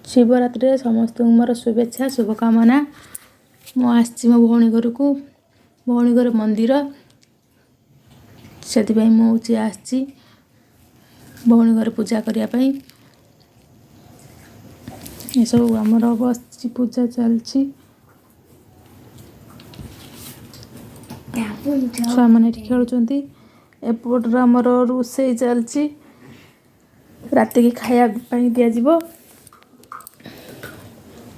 शिवरात्रि समस्त मोर शुभेच्छा शुभकामना। मु आसी मो भौणी घर को भौणी घर मंदिर से मुझे आसी भौणी घर पूजा करने ये सब आमर बस पूजा चलती छुआ मैंने खेलुंट एपटर आमर रोषे चलती राति की खाया दिज्व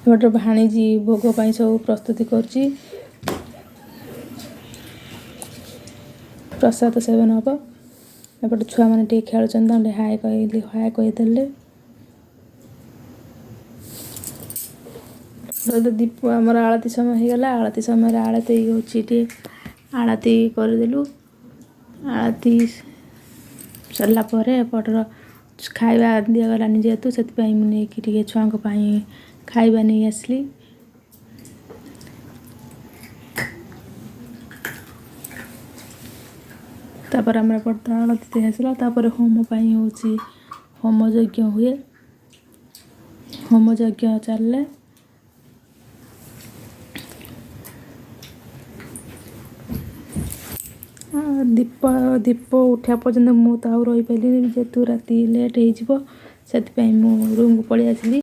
एपटे भाणीजी भोग सब प्रस्तुति करुच्ची प्रसाद सेवन हम एपटे छुआ मैंने खेलुंट हाय कहीदे दीप आमर आलती समय हो गला आलती समय आलती होती आलती करदेलु आलती सरला एपटर खाଇବା दिगलानी जेहेतु से मुझे छुआ खाଇବା नहीं आसली तापर आम एपटे आलती आसला तापर होम हूँ होम यज्ञ हुए होम यज्ञ चलले दीप उठा पर्यंत मुझे रही पारे जेहेतु राति लेट हो रूम को पलि आसली।